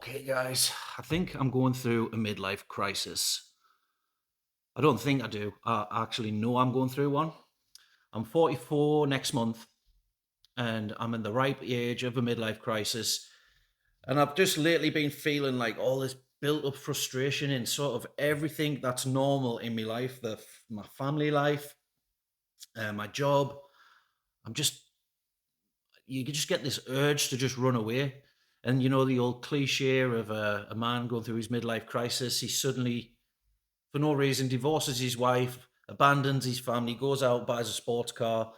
Okay, guys, I think I'm going through a midlife crisis. I don't think I do. I actually know I'm going through one. I'm 44 next month, and I'm in the ripe age of a midlife crisis. And I've just lately been feeling like all this built up frustration in sort of everything that's normal in my life, my family life, my job. I'm just you could just get this urge to just run away. And you know the old cliche of a man going through his midlife crisis. He suddenly, for no reason, divorces his wife, abandons his family, goes out, buys a sports car,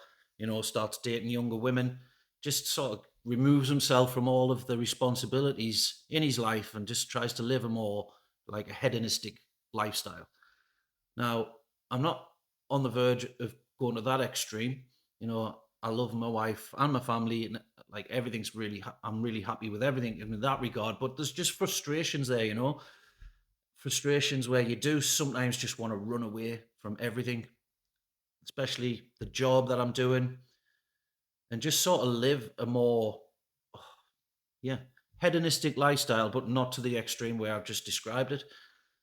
starts dating younger women, just sort of removes himself from all of the responsibilities in his life and just tries to live a more like a hedonistic lifestyle. Now, I'm not on the verge of going to that extreme. I love my wife and my family, and like everything's really, I'm really happy with everything in that regard. But there's just frustrations there, frustrations where you do sometimes just want to run away from everything, especially the job that I'm doing, and just sort of live a more, yeah, hedonistic lifestyle, but not to the extreme where I've just described it.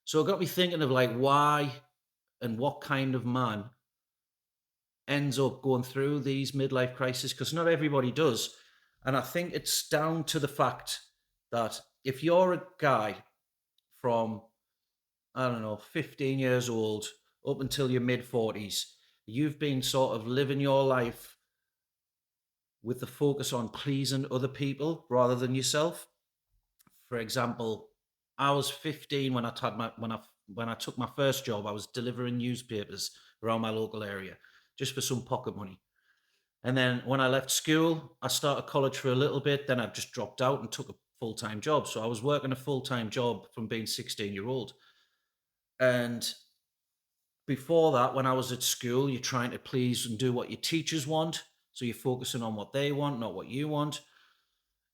So it got me thinking of like why and what kind of man ends up going through these midlife crises, because not everybody does. And I think it's down to the fact that if you're a guy from, I don't know, 15 years old up until your mid 40s, you've been sort of living your life with the focus on pleasing other people rather than yourself. For example, I was 15 when I had my when I took my first job. I was delivering newspapers around my local area just for some pocket money. And then when I left school, I started college for a little bit. Then I just dropped out and took a full time job. So I was working a full time job from being 16-year old. And before that, when I was at school, you're trying to please and do what your teachers want. So you're focusing on what they want, not what you want.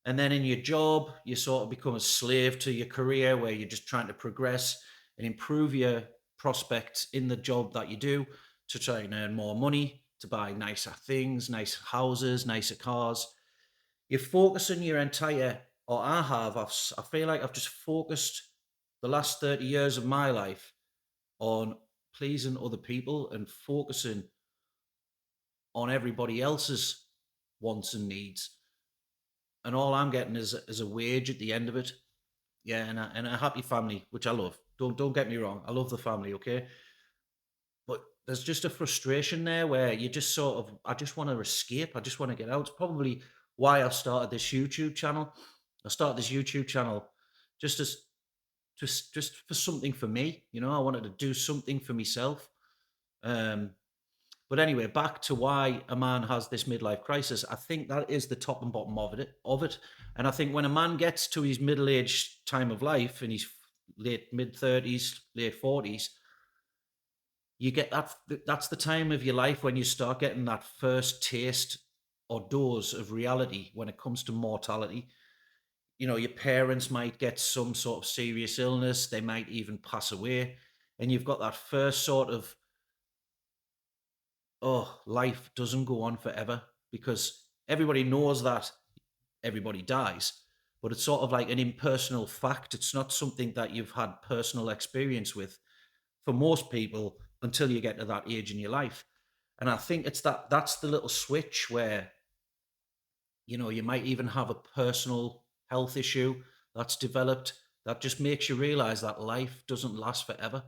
And then in your job, you sort of become a slave to your career where you're just trying to progress and improve your prospects in the job that you do to try and earn more money, to buy nicer things, nicer houses, nicer cars. You're focusing your entire, or I have, I feel like I've just focused the last 30 years of my life on pleasing other people and focusing on everybody else's wants and needs. And all I'm getting is a wage at the end of it. Yeah, and a happy family, which I love. Don't get me wrong. I love the family, okay? But there's just a frustration there where you just sort of I just want to escape. I just want to get out. It's probably why I started this YouTube channel. I started this YouTube channel just as just for something for me. I wanted to do something for myself. Um, But anyway, back to why a man has this midlife crisis. I think that is the top and bottom of it. And I think when a man gets to his middle-aged time of life in his late mid-30s, late 40s, you get that's the time of your life when you start getting that first taste or dose of reality when it comes to mortality. Your parents might get some sort of serious illness, they might even pass away, and you've got that first sort of, oh, life doesn't go on forever, because everybody knows that everybody dies, but it's sort of like an impersonal fact. It's not something that you've had personal experience with for most people until you get to that age in your life. And I think that's the little switch where, you might even have a personal health issue that's developed that just makes you realize that life doesn't last forever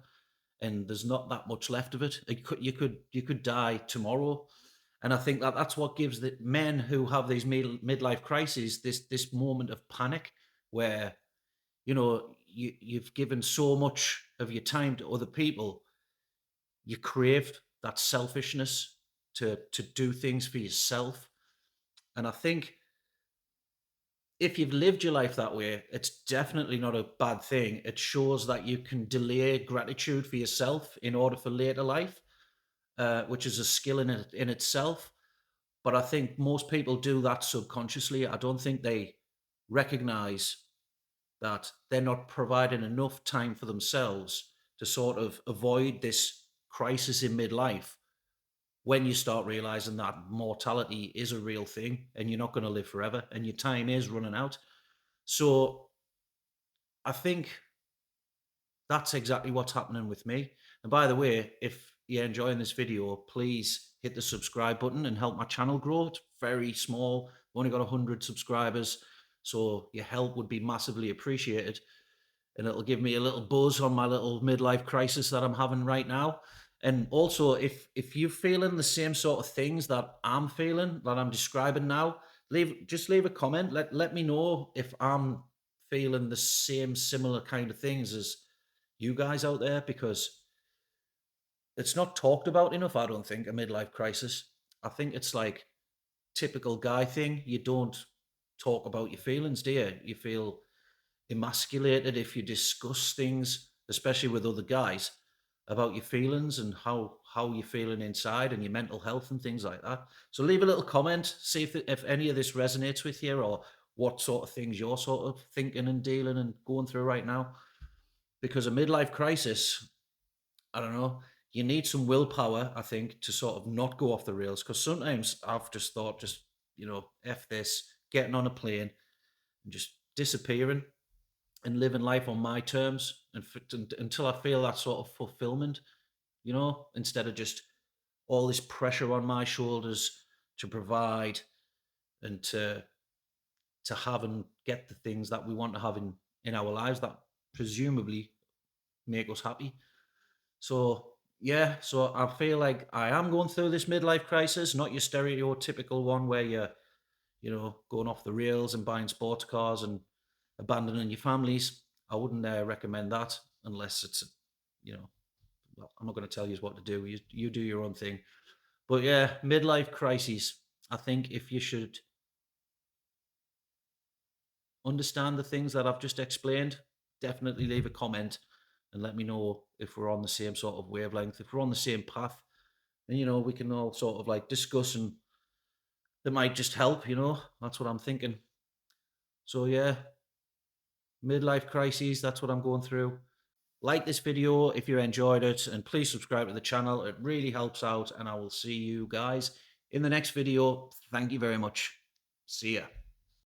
and there's not that much left of it. You could die tomorrow, and I think that that's what gives the men who have these midlife crises this moment of panic, where you've given so much of your time to other people, you crave that selfishness to do things for yourself, and I think if you've lived your life that way, it's definitely not a bad thing. It shows that you can delay gratitude for yourself in order for later life, which is a skill in itself. But I think most people do that subconsciously. I don't think they recognize that they're not providing enough time for themselves to sort of avoid this crisis in midlife when you start realizing that mortality is a real thing and you're not going to live forever and your time is running out. So I think that's exactly what's happening with me. And by the way, if you're enjoying this video, please hit the subscribe button and help my channel grow. It's very small. I've only got 100 subscribers, so your help would be massively appreciated. And it'll give me a little buzz on my little midlife crisis that I'm having right now. And also, if you're feeling the same sort of things that I'm feeling, that I'm describing now, leave a comment. Let me know if I'm feeling the same similar kind of things as you guys out there, because it's not talked about enough, I don't think, a midlife crisis. I think it's like typical guy thing. You don't talk about your feelings, do you? You feel emasculated if you discuss things, especially with other guys, about your feelings and how you're feeling inside and your mental health and things like that. So leave a little comment, see if any of this resonates with you, or what sort of things you're sort of thinking and dealing and going through right now. Because a midlife crisis, I don't know, you need some willpower, I think, to sort of not go off the rails. Because sometimes I've just thought, just, F this, getting on a plane and just disappearing and living life on my terms, and until I feel that sort of fulfillment, instead of just all this pressure on my shoulders to provide and to have and get the things that we want to have in our lives that presumably make us happy. So yeah, so I feel like I am going through this midlife crisis, not your stereotypical one where you're, going off the rails and buying sports cars and abandoning your families. I wouldn't recommend that unless it's, you know, well, I'm not going to tell you what to do. You do your own thing. But yeah, midlife crises. I think if you should understand the things that I've just explained, definitely leave a comment and let me know if we're on the same sort of wavelength, if we're on the same path. And we can all sort of like discuss, and that might just help. That's what I'm thinking. So yeah, midlife crises. That's what I'm going through. Like this video if you enjoyed it, and please subscribe to the channel. It really helps out, and I will see you guys in the next video. Thank you very much. See ya.